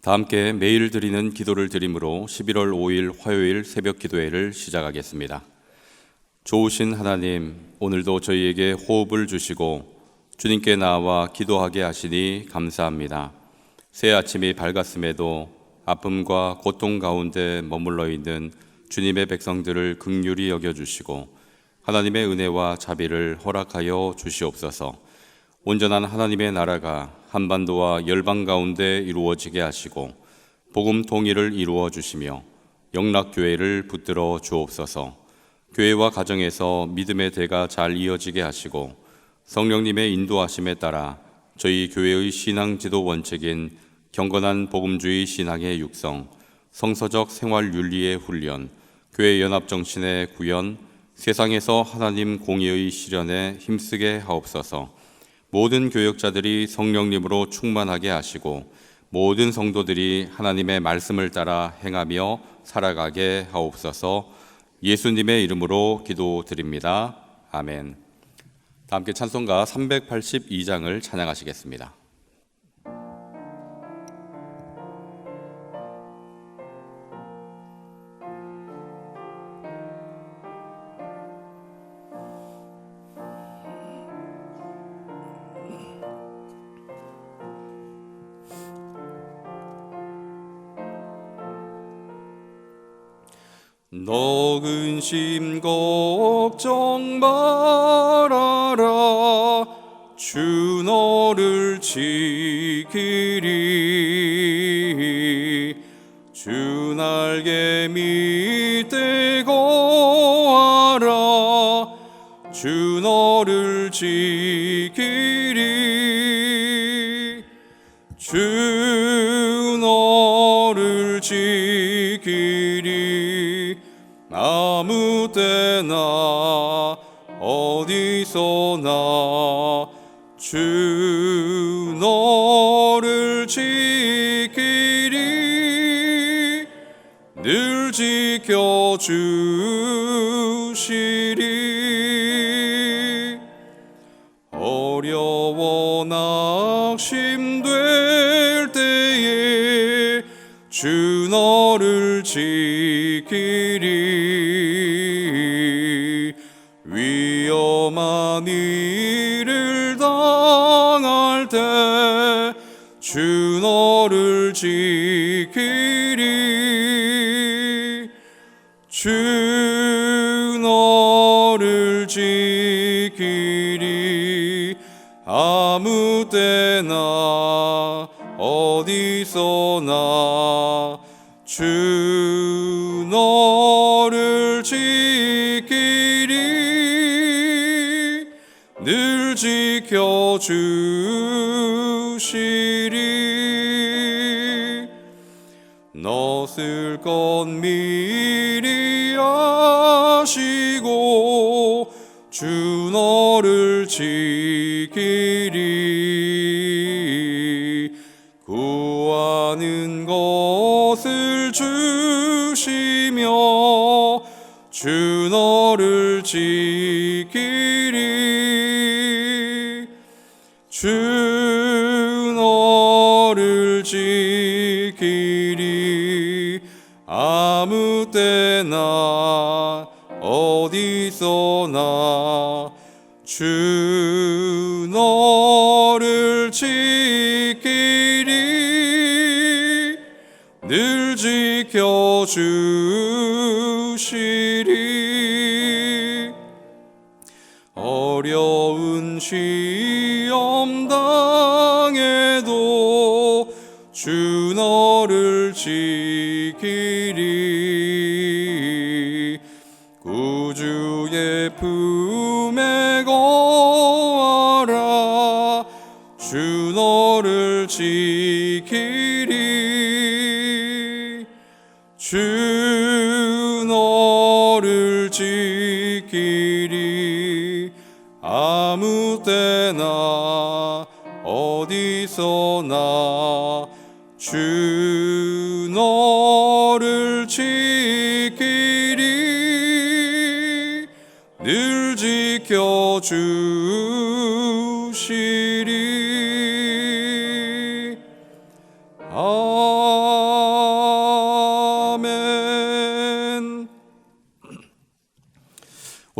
다 함께 매일 드리는 기도를 드림으로 11월 5일 화요일 새벽 기도회를 시작하겠습니다. 좋으신 하나님, 오늘도 저희에게 호흡을 주시고 주님께 나와 기도하게 하시니 감사합니다. 새 아침이 밝았음에도 아픔과 고통 가운데 머물러 있는 주님의 백성들을 긍휼히 여겨주시고 하나님의 은혜와 자비를 허락하여 주시옵소서. 온전한 하나님의 나라가 한반도와 열방 가운데 이루어지게 하시고 복음 통일을 이루어 주시며 영락교회를 붙들어 주옵소서. 교회와 가정에서 믿음의 대가 잘 이어지게 하시고 성령님의 인도하심에 따라 저희 교회의 신앙 지도 원칙인 경건한 복음주의 신앙의 육성, 성서적 생활 윤리의 훈련, 교회 연합 정신의 구현, 세상에서 하나님 공의의 실현에 힘쓰게 하옵소서. 모든 교역자들이 성령님으로 충만하게 하시고 모든 성도들이 하나님의 말씀을 따라 행하며 살아가게 하옵소서. 예수님의 이름으로 기도드립니다. 아멘. 다 함께 찬송가 382장을 찬양하시겠습니다. 너 근심 걱정 말아라. 주 너를 지키리. 주 날개 밑에 거하라. 주 너를 지키리. 주 너를 지키리. 아무 때나 어디서나 주 너를 지키리. 늘 지켜주시리. 어려워 낙심될 때에 주 너를 지키리. 위험한 일을 당할 때 주 너를 지키리. 주 너를 지키리. 아무 때나 어디서나 주 너를 지키리. 늘 지켜주시리. 너 쓸 것 미리 아시고 주 너를 지키리. 구하는 것을 주시며 주 너를 지키리. 주 너를 지키리. 아무 때나 어디서나 주 너를 지키리. 늘 지켜주시리. 어려운 시험 당해도 주 너를 지키리. 구주의 품에 거하라. 주 너를 지키리. 주 너를 지키리. 아무 때나 어디서나 주 너를 지키리. 늘 지켜주시리. 아멘.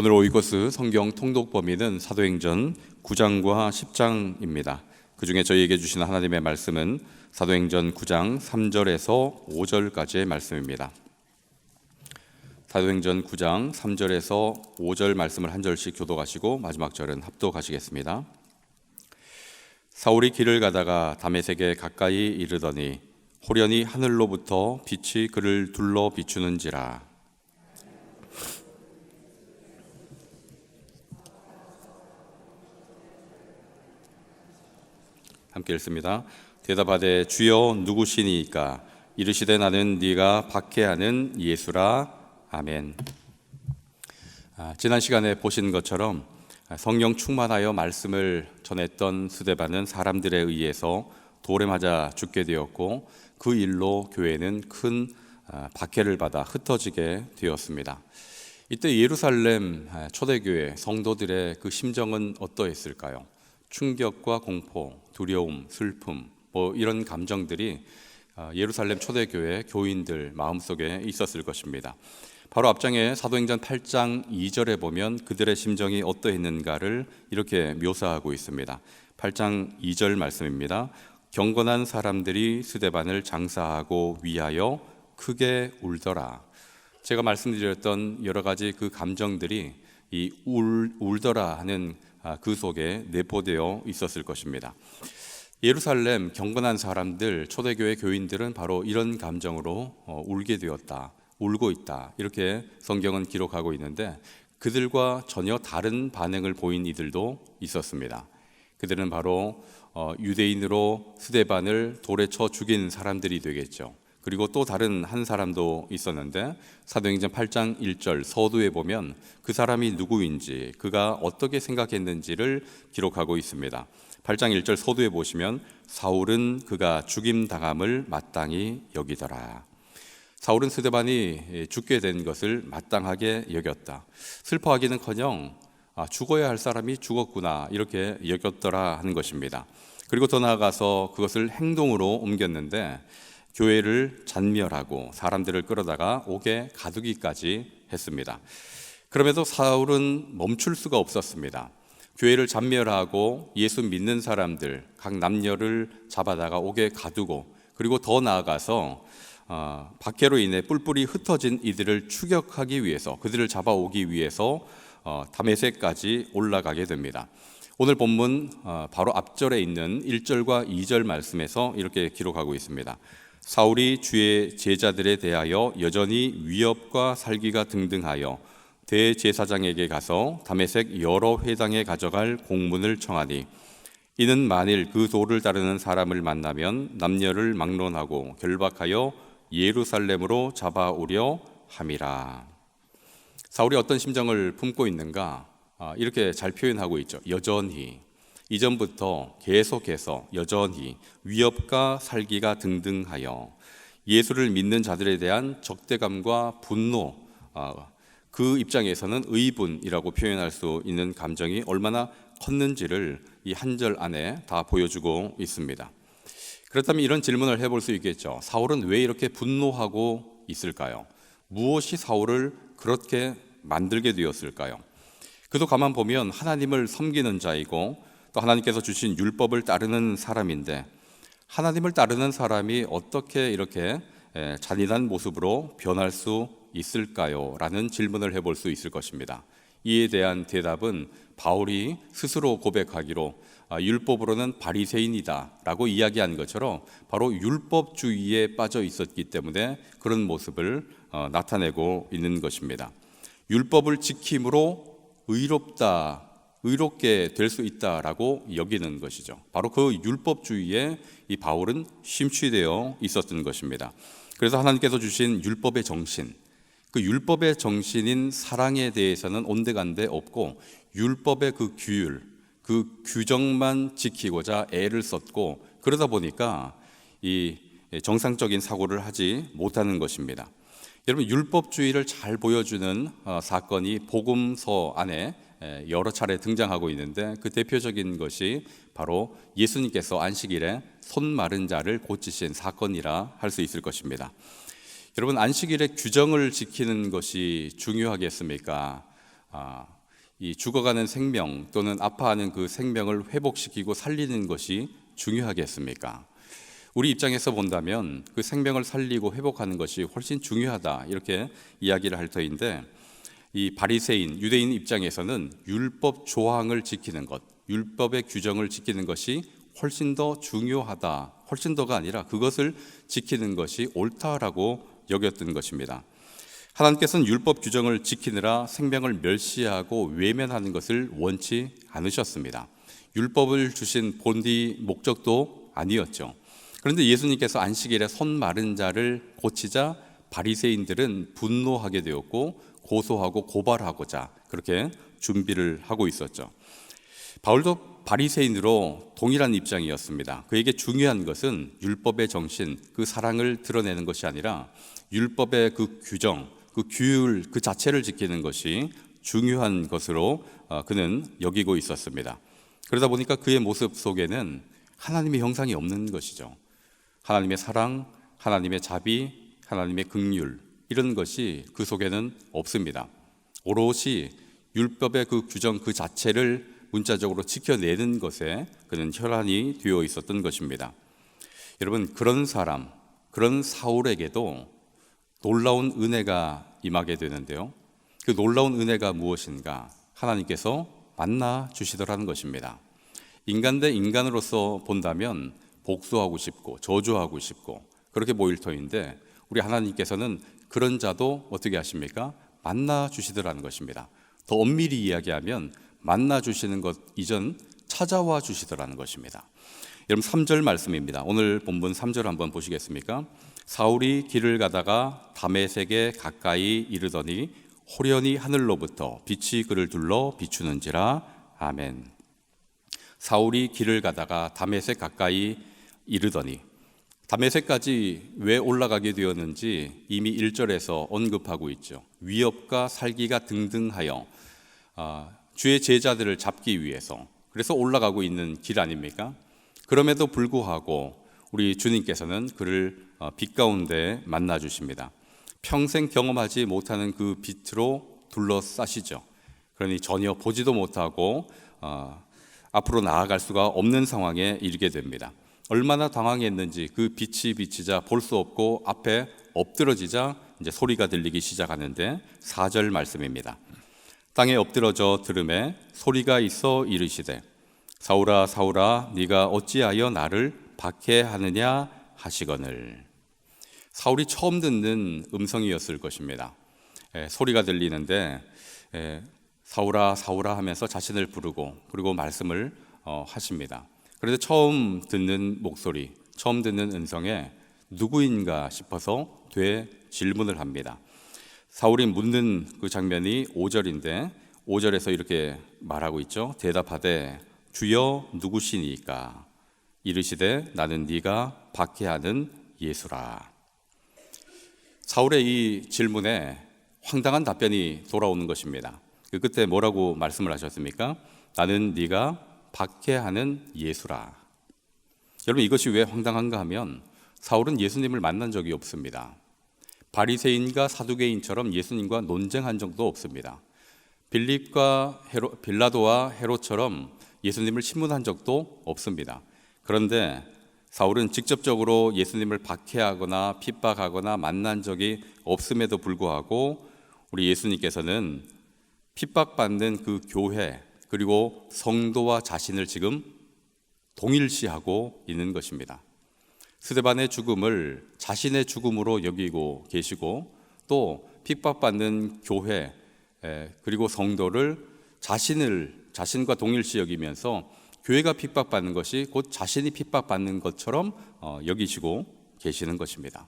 오늘 오이코스 성경 통독 범위는 사도행전 9장과 10장입니다. 그 중에 저희에게 주시는 하나님의 말씀은 사도행전 9장 3절에서 5절까지의 말씀입니다. 사도행전 9장 3절에서 5절 말씀을 한 절씩 교독하시고 마지막 절은 합독하시겠습니다. 사울이 길을 가다가 다메섹에 가까이 이르더니 호련히 하늘로부터 빛이 그를 둘러 비추는지라. 함께 읽습니다. 대답하되 주여 누구시니이까? 이르시되 나는 네가 박해하는 예수라. 아멘. 지난 시간에 보신 것처럼 성령 충만하여 말씀을 전했던 스데반은 사람들에 의해서 돌에 맞아 죽게 되었고 그 일로 교회는 큰 박해를 받아 흩어지게 되었습니다. 이때 예루살렘 초대교회 성도들의 그 심정은 어떠했을까요? 충격과 공포, 두려움, 슬픔 이런 감정들이 예루살렘 초대교회 교인들 마음속에 있었을 것입니다. 바로 앞장에 사도행전 8장 2절에 보면 그들의 심정이 어떠했는가를 이렇게 묘사하고 있습니다. 8장 2절 말씀입니다. 경건한 사람들이 스데반을 장사하고 위하여 크게 울더라. 제가 말씀드렸던 여러 가지 그 감정들이 이 울더라 하는 그 속에 내포되어 있었을 것입니다. 예루살렘 경건한 사람들, 초대교회 교인들은 바로 이런 감정으로 울게 되었다, 울고 있다, 이렇게 성경은 기록하고 있는데 그들과 전혀 다른 반응을 보인 이들도 있었습니다. 그들은 바로 유대인으로 스데반을 돌에 쳐 죽인 사람들이 되겠죠. 그리고 또 다른 한 사람도 있었는데 사도행전 8장 1절 서두에 보면 그 사람이 누구인지, 그가 어떻게 생각했는지를 기록하고 있습니다. 8장 1절 서두에 보시면 사울은 그가 죽임당함을 마땅히 여기더라. 사울은 스데반이 죽게 된 것을 마땅하게 여겼다. 슬퍼하기는커녕 죽어야 할 사람이 죽었구나 이렇게 여겼더라 하는 것입니다. 그리고 더 나아가서 그것을 행동으로 옮겼는데 교회를 잔멸하고 사람들을 끌어다가 옥에 가두기까지 했습니다. 그럼에도 사울은 멈출 수가 없었습니다. 교회를 잔멸하고 예수 믿는 사람들 각 남녀를 잡아다가 옥에 가두고 그리고 더 나아가서 박해로 인해 뿔뿔이 흩어진 이들을 추격하기 위해서, 그들을 잡아오기 위해서 다메섹까지 올라가게 됩니다. 오늘 본문 바로 앞절에 있는 1절과 2절 말씀에서 이렇게 기록하고 있습니다. 사울이 주의 제자들에 대하여 여전히 위협과 살기가 등등하여 대제사장에게 가서 다메섹 여러 회당에 가져갈 공문을 청하니 이는 만일 그 도를 따르는 사람을 만나면 남녀를 막론하고 결박하여 예루살렘으로 잡아오려 함이라. 사울이 어떤 심정을 품고 있는가? 이렇게 잘 표현하고 있죠. 여전히, 이전부터 계속해서 여전히 위협과 살기가 등등하여 예수를 믿는 자들에 대한 적대감과 분노, 그 입장에서는 의분이라고 표현할 수 있는 감정이 얼마나 컸는지를 이 한 절 안에 다 보여주고 있습니다. 그렇다면 이런 질문을 해볼 수 있겠죠. 사울은 왜 이렇게 분노하고 있을까요? 무엇이 사울을 그렇게 만들게 되었을까요? 그도 가만 보면 하나님을 섬기는 자이고 또 하나님께서 주신 율법을 따르는 사람인데 하나님을 따르는 사람이 어떻게 이렇게 잔인한 모습으로 변할 수 있을까요? 라는 질문을 해볼 수 있을 것입니다. 이에 대한 대답은 바울이 스스로 고백하기로 율법으로는 바리새인이다 라고 이야기한 것처럼 바로 율법주의에 빠져 있었기 때문에 그런 모습을 나타내고 있는 것입니다. 율법을 지킴으로 의롭게 될 수 있다라고 여기는 것이죠. 바로 그 율법주의에 이 바울은 심취되어 있었던 것입니다. 그래서 하나님께서 주신 율법의 정신, 그 율법의 정신인 사랑에 대해서는 온데간데 없고 율법의 그 규율, 그 규정만 지키고자 애를 썼고 그러다 보니까 이 정상적인 사고를 하지 못하는 것입니다. 여러분, 율법주의를 잘 보여주는 사건이 복음서 안에 여러 차례 등장하고 있는데 그 대표적인 것이 바로 예수님께서 안식일에 손 마른 자를 고치신 사건이라 할 수 있을 것입니다. 여러분, 안식일의 규정을 지키는 것이 중요하겠습니까? 이 죽어가는 생명 또는 아파하는 그 생명을 회복시키고 살리는 것이 중요하겠습니까? 우리 입장에서 본다면 그 생명을 살리고 회복하는 것이 훨씬 중요하다 이렇게 이야기를 할 터인데, 이 바리새인 유대인 입장에서는 율법 조항을 지키는 것, 율법의 규정을 지키는 것이 훨씬 더 중요하다, 훨씬 더가 아니라 그것을 지키는 것이 옳다라고 여겼던 것입니다. 하나님께서는 율법 규정을 지키느라 생명을 멸시하고 외면하는 것을 원치 않으셨습니다. 율법을 주신 본디 목적도 아니었죠. 그런데 예수님께서 안식일에 손 마른 자를 고치자 바리새인들은 분노하게 되었고 고소하고 고발하고자 그렇게 준비를 하고 있었죠. 바울도 바리새인으로 동일한 입장이었습니다. 그에게 중요한 것은 율법의 정신, 그 사랑을 드러내는 것이 아니라 율법의 그 규정, 그 규율 그 자체를 지키는 것이 중요한 것으로 그는 여기고 있었습니다. 그러다 보니까 그의 모습 속에는 하나님의 형상이 없는 것이죠. 하나님의 사랑, 하나님의 자비, 하나님의 긍휼 이런 것이 그 속에는 없습니다. 오롯이 율법의 그 규정 그 자체를 문자적으로 지켜내는 것에 그는 혈안이 되어 있었던 것입니다. 여러분, 그런 사람, 그런 사울에게도 놀라운 은혜가 임하게 되는데요. 그 놀라운 은혜가 무엇인가? 하나님께서 만나 주시더라는 것입니다. 인간 대 인간으로서 본다면 복수하고 싶고 저주하고 싶고 그렇게 보일 터인데, 우리 하나님께서는 그런 자도 어떻게 하십니까? 만나 주시더라는 것입니다. 더 엄밀히 이야기하면 만나 주시는 것 이전 찾아와 주시더라는 것입니다. 여러분, 3절 말씀입니다. 오늘 본문 3절 한번 보시겠습니까? 사울이 길을 가다가 다메섹에 가까이 이르더니 호련히 하늘로부터 빛이 그를 둘러 비추는지라. 아멘. 사울이 길을 가다가 다메섹 가까이 이르더니, 다메섹까지 왜 올라가게 되었는지 이미 1절에서 언급하고 있죠. 위협과 살기가 등등하여 주의 제자들을 잡기 위해서, 그래서 올라가고 있는 길 아닙니까? 그럼에도 불구하고 우리 주님께서는 그를 빛 가운데 만나 주십니다. 평생 경험하지 못하는 그 빛으로 둘러싸시죠. 그러니 전혀 보지도 못하고 앞으로 나아갈 수가 없는 상황에 이르게 됩니다. 얼마나 당황했는지 그 빛이 비치자 볼 수 없고 앞에 엎드러지자 이제 소리가 들리기 시작하는데 4절 말씀입니다. 땅에 엎드러져 들음에 소리가 있어 이르시되 사울아 사울아 네가 어찌하여 나를 박해하느냐 하시거늘. 사울이 처음 듣는 음성이었을 것입니다. 소리가 들리는데 사울아 사울아 하면서 자신을 부르고 그리고 말씀을 하십니다. 그런데 처음 듣는 목소리, 처음 듣는 음성에 누구인가 싶어서 질문을 합니다. 사울이 묻는 그 장면이 5절인데 5절에서 이렇게 말하고 있죠. 대답하되 주여 누구시니까? 이르시되 나는 네가 박해하는 예수라. 사울의 이 질문에 황당한 답변이 돌아오는 것입니다. 그 끝에 뭐라고 말씀을 하셨습니까? 나는 네가 박해하는 예수라. 여러분, 이것이 왜 황당한가 하면 사울은 예수님을 만난 적이 없습니다. 바리새인과 사두개인처럼 예수님과 논쟁한 적도 없습니다. 빌라도와 헤롯처럼 예수님을 신문한 적도 없습니다. 그런데 사울은 직접적으로 예수님을 박해하거나 핍박하거나 만난 적이 없음에도 불구하고 우리 예수님께서는 핍박받는 그 교회 그리고 성도와 자신을 지금 동일시하고 있는 것입니다. 스데반의 죽음을 자신의 죽음으로 여기고 계시고 또 핍박받는 교회 그리고 성도를 자신과 동일시 여기면서 교회가 핍박받는 것이 곧 자신이 핍박받는 것처럼 여기시고 계시는 것입니다.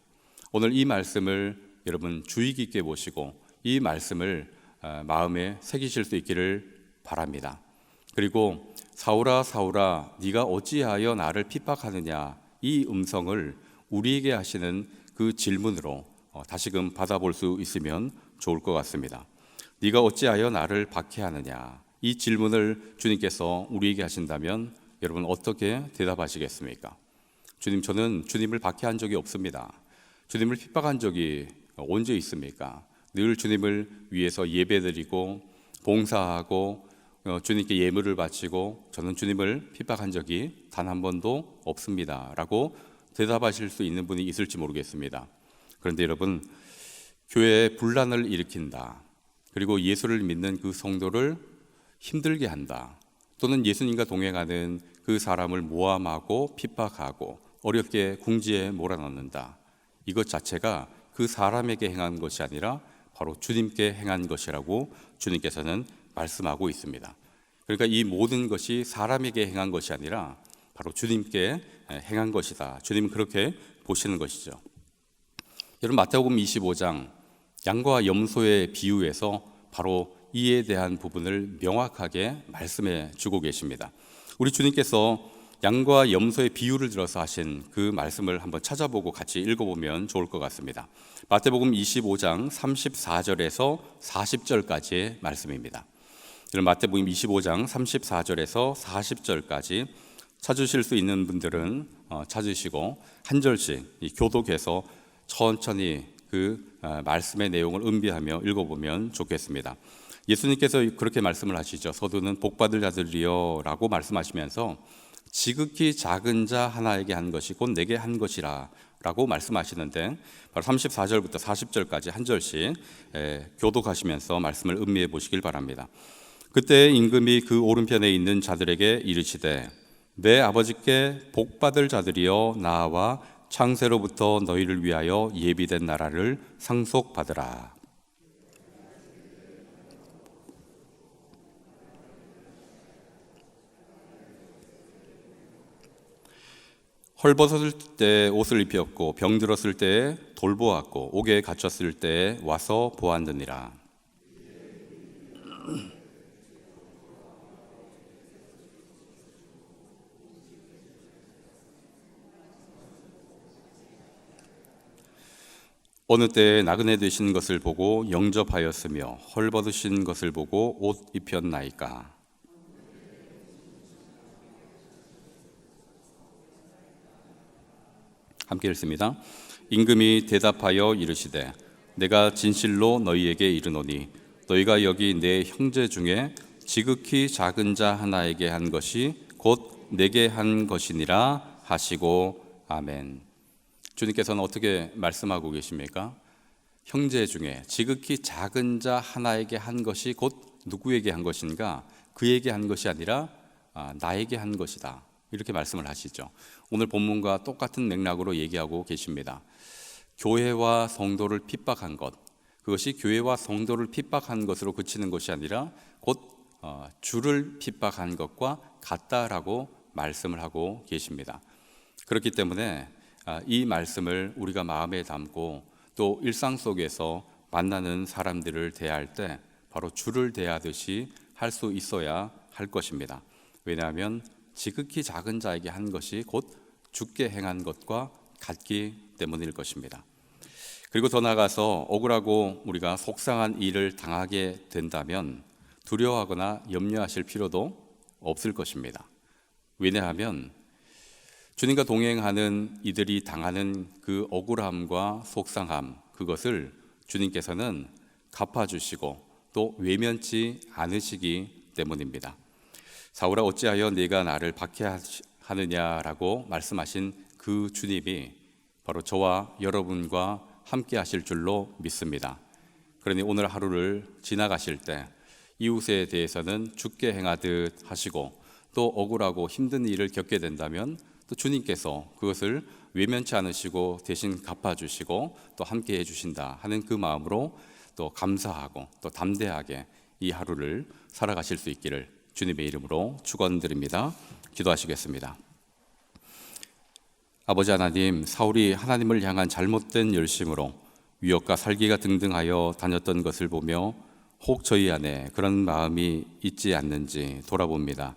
오늘 이 말씀을 여러분 주의 깊게 보시고 이 말씀을 마음에 새기실 수 있기를 바랍니다. 그리고 사울아 사울아 네가 어찌하여 나를 핍박하느냐, 이 음성을 우리에게 하시는 그 질문으로 다시금 받아볼 수 있으면 좋을 것 같습니다. 네가 어찌하여 나를 박해하느냐, 이 질문을 주님께서 우리에게 하신다면 여러분 어떻게 대답하시겠습니까? 주님, 저는 주님을 박해한 적이 없습니다. 주님을 핍박한 적이 언제 있습니까? 늘 주님을 위해서 예배드리고 봉사하고 주님께 예물을 바치고 저는 주님을 핍박한 적이 단 한 번도 없습니다 라고 대답하실 수 있는 분이 있을지 모르겠습니다. 그런데 여러분, 교회에 분란을 일으킨다, 그리고 예수를 믿는 그 성도를 힘들게 한다, 또는 예수님과 동행하는 그 사람을 모함하고 핍박하고 어렵게 궁지에 몰아넣는다, 이것 자체가 그 사람에게 행한 것이 아니라 바로 주님께 행한 것이라고 주님께서는 말씀하고 있습니다. 그러니까 이 모든 것이 사람에게 행한 것이 아니라 바로 주님께 행한 것이다, 주님은 그렇게 보시는 것이죠. 여러분, 마태복음 25장 양과 염소의 비유에서 바로 이에 대한 부분을 명확하게 말씀해 주고 계십니다. 우리 주님께서 양과 염소의 비유를 들어서 하신 그 말씀을 한번 찾아보고 같이 읽어보면 좋을 것 같습니다. 마태복음 25장 34절에서 40절까지의 말씀입니다. 마태복음 25장 34절에서 40절까지 찾으실 수 있는 분들은 찾으시고 한 절씩 교독해서 천천히 그 말씀의 내용을 음미하며 읽어보면 좋겠습니다. 예수님께서 그렇게 말씀을 하시죠. 서두는 복받을 자들이여 라고 말씀하시면서 지극히 작은 자 하나에게 한 것이 곧 내게 한 것이라 라고 말씀하시는데, 바로 34절부터 40절까지 한 절씩 교독하시면서 말씀을 음미해 보시길 바랍니다. 그때 임금이 그 오른편에 있는 자들에게 이르시되 내 아버지께 복받을 자들이여 나와 창세로부터 너희를 위하여 예비된 나라를 상속받으라. 헐벗었을 때 옷을 입혔고 병들었을 때에 돌보았고 옥에 갇혔을 때에 와서 보았느니라. 어느 때에 나그네 되신 것을 보고 영접하였으며 헐벗으신 것을 보고 옷 입혔나이까. 함께 읽습니다. 임금이 대답하여 이르시되 내가 진실로 너희에게 이르노니 너희가 여기 내 형제 중에 지극히 작은 자 하나에게 한 것이 곧 내게 한 것이니라 하시고 아멘. 주님께서는 어떻게 말씀하고 계십니까? 형제 중에 지극히 작은 자 하나에게 한 것이 곧 누구에게 한 것인가? 그에게 한 것이 아니라 나에게 한 것이다, 이렇게 말씀을 하시죠. 오늘 본문과 똑같은 맥락으로 얘기하고 계십니다. 교회와 성도를 핍박한 것, 그것이 교회와 성도를 핍박한 것으로 그치는 것이 아니라 곧 주를 핍박한 것과 같다라고 말씀을 하고 계십니다. 그렇기 때문에 이 말씀을 우리가 마음에 담고 또 일상 속에서 만나는 사람들을 대할 때 바로 주를 대하듯이 할 수 있어야 할 것입니다. 왜냐하면 지극히 작은 자에게 한 것이 곧 주께 행한 것과 같기 때문일 것입니다. 그리고 더 나아가서 억울하고 우리가 속상한 일을 당하게 된다면 두려워하거나 염려하실 필요도 없을 것입니다. 왜냐하면 주님과 동행하는 이들이 당하는 그 억울함과 속상함, 그것을 주님께서는 갚아주시고 또 외면치 않으시기 때문입니다. 사울아 어찌하여 네가 나를 박해하느냐라고 말씀하신 그 주님이 바로 저와 여러분과 함께 하실 줄로 믿습니다. 그러니 오늘 하루를 지나가실 때 이웃에 대해서는 주께 행하듯 하시고 또 억울하고 힘든 일을 겪게 된다면 또 주님께서 그것을 외면치 않으시고 대신 갚아주시고 또 함께 해주신다 하는 그 마음으로 또 감사하고 또 담대하게 이 하루를 살아가실 수 있기를 주님의 이름으로 축원드립니다. 기도하시겠습니다. 아버지 하나님, 사울이 하나님을 향한 잘못된 열심으로 위협과 살기가 등등하여 다녔던 것을 보며 혹 저희 안에 그런 마음이 있지 않는지 돌아봅니다.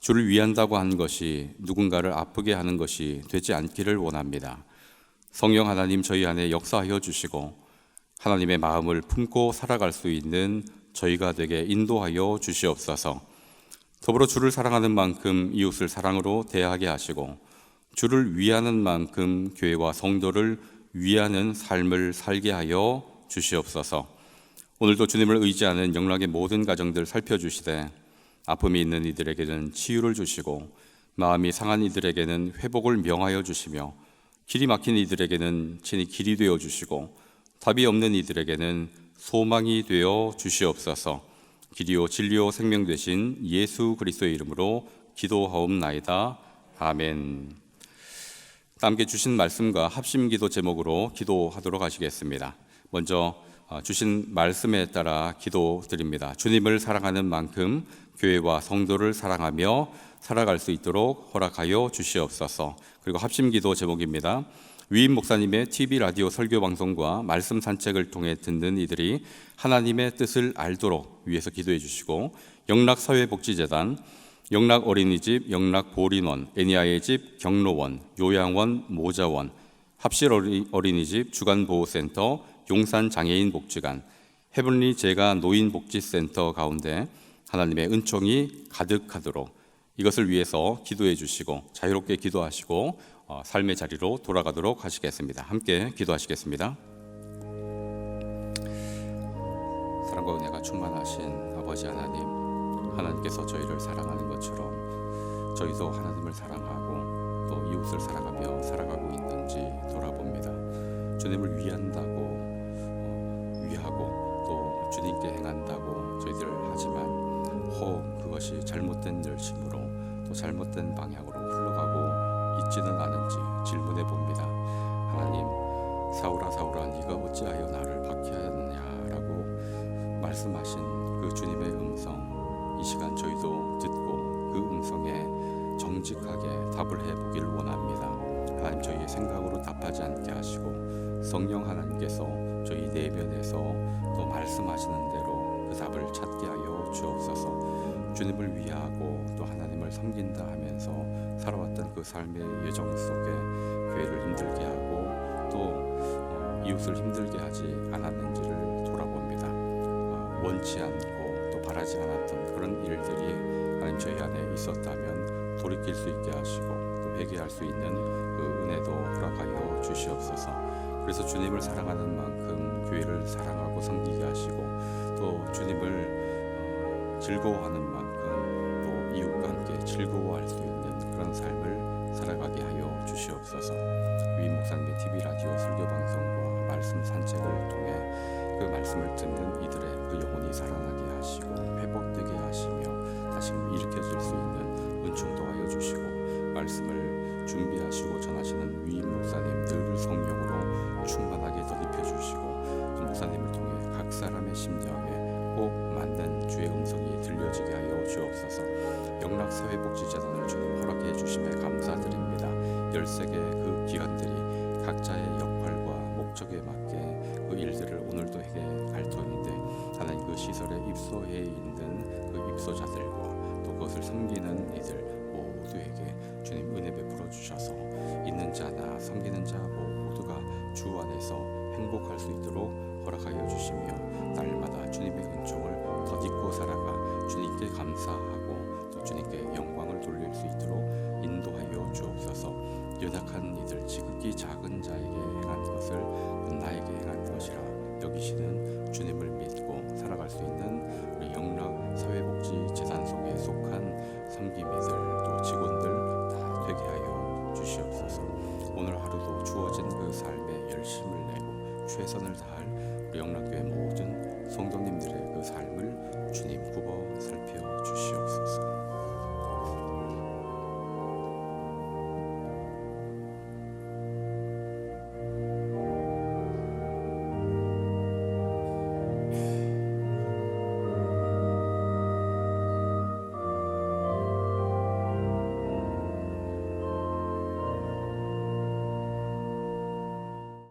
주를 위한다고 한 것이 누군가를 아프게 하는 것이 되지 않기를 원합니다. 성령 하나님, 저희 안에 역사하여 주시고 하나님의 마음을 품고 살아갈 수 있는 저희가 되게 인도하여 주시옵소서. 더불어 주를 사랑하는 만큼 이웃을 사랑으로 대하게 하시고 주를 위하는 만큼 교회와 성도를 위하는 삶을 살게 하여 주시옵소서. 오늘도 주님을 의지하는 영락의 모든 가정들 살펴주시되 아픔이 있는 이들에게는 치유를 주시고 마음이 상한 이들에게는 회복을 명하여 주시며 길이 막힌 이들에게는 친히 길이 되어 주시고 답이 없는 이들에게는 소망이 되어 주시옵소서. 길이요 진리요 생명 되신 예수 그리스도의 이름으로 기도하옵나이다. 아멘. 함께 주신 말씀과 합심기도 제목으로 기도하도록 하시겠습니다. 먼저 주신 말씀에 따라 기도드립니다. 주님을 사랑하는 만큼 교회와 성도를 사랑하며 살아갈 수 있도록 허락하여 주시옵소서. 그리고 합심기도 제목입니다. 위임 목사님의 TV 라디오 설교 방송과 말씀 산책을 통해 듣는 이들이 하나님의 뜻을 알도록 위해서 기도해 주시고, 영락사회복지재단, 영락어린이집, 영락보린원, 애니아의 집, 경로원, 요양원, 모자원, 합실어린이집, 주간보호센터, 용산장애인복지관, 헤븐리 제가 노인복지센터 가운데 하나님의 은총이 가득하도록 이것을 위해서 기도해 주시고 자유롭게 기도하시고 삶의 자리로 돌아가도록 하시겠습니다. 함께 기도하시겠습니다. 사랑과 은혜가 충만하신 아버지 하나님, 하나님께서 저희를 사랑하는 것처럼 저희도 하나님을 사랑하고 또 이웃을 사랑하며 살아가고 있는지 돌아봅니다. 주님을 위한다고 위하고 또 주님께 행한다고 저희들 하지만 그것이 잘못된 열심으로 또 잘못된 방향으로 흘러가고 있지는 않은지 질문해 봅니다. 하나님, 사울아 사울아 네가 어찌하여 나를 박해하느냐라고 말씀하신 그 주님의 음성, 이 시간 저희도 듣고 그 음성에 정직하게 답을 해보길 원합니다. 하나님, 저희의 생각으로 답하지 않게 하시고 성령 하나님께서 저희 내면에서 또 말씀하시는 대로 그 답을 찾게 하여 주옵소서. 주님을 위하고 또 하나님을 섬긴다 하면서 살아왔던 그 삶의 여정 속에 교회를 힘들게 하고 또 이웃을 힘들게 하지 않았는지를 돌아봅니다. 원치 않고 또 바라지 않았던 그런 일들이 하나님 저희 안에 있었다면 돌이킬 수 있게 하시고 또 회개할 수 있는 그 은혜도 허락하여 주시옵소서. 그래서 주님을 사랑하는 만큼 교회를 사랑하고 섬기게 하시고 또 주님을 즐거워하는 만큼 또 이웃과 함께 즐거워할 수 있는 그런 삶을 살아가게 하여 주시옵소서. 위임 목사님의 TV 라디오 설교 방송과 말씀 산책을 통해 그 말씀을 듣는 이들의 그 영혼이 살아나게 하시고 회복되게 하시며 다시금 일으켜질 수 있는 은총도 하여 주시고, 말씀을 준비하시고 전하시는 위임 목사님 늘 성령으로 충만하게 덧입혀 주시고 그 목사님을 통해 각 사람의 심령에 꼭 맞는 주의 음성이 들려지게 하여 주옵소서. 영락사회복지재단을 주님 허락해 주심에 감사드립니다. 13개 그 기관들이 각자의 역할과 목적에 맞게 그 일들을 오늘도 해갈 터인데 하나님, 그 시설에 입소해 있는 그 입소자들과 또 그것을 섬기는 이들 모두에게 주님 은혜 베풀어 주셔서 있는 자나 섬기는 자 모두가 주 안에서 행복할 수 있도록 허락하여 주시며 날마다 주님의 은총을 덧입고 살아가 주님께 감사하고 또 주님께 영광을 돌릴 수 있도록 인도하여 주옵소서. 연약한 이들, 지극히 작은 자에게 행한 것을 나에게 행한 것이라 여기시는 주님을 믿고 살아갈 수 있는 우리 영락 사회복지 재단 속에 속한 섬김이들 또 직원들 다 되게 하여 주시옵소서. 오늘 하루도 주어진 그 삶에 열심을 내고 최선을 다할 우리 영락교회 모든 성도님들의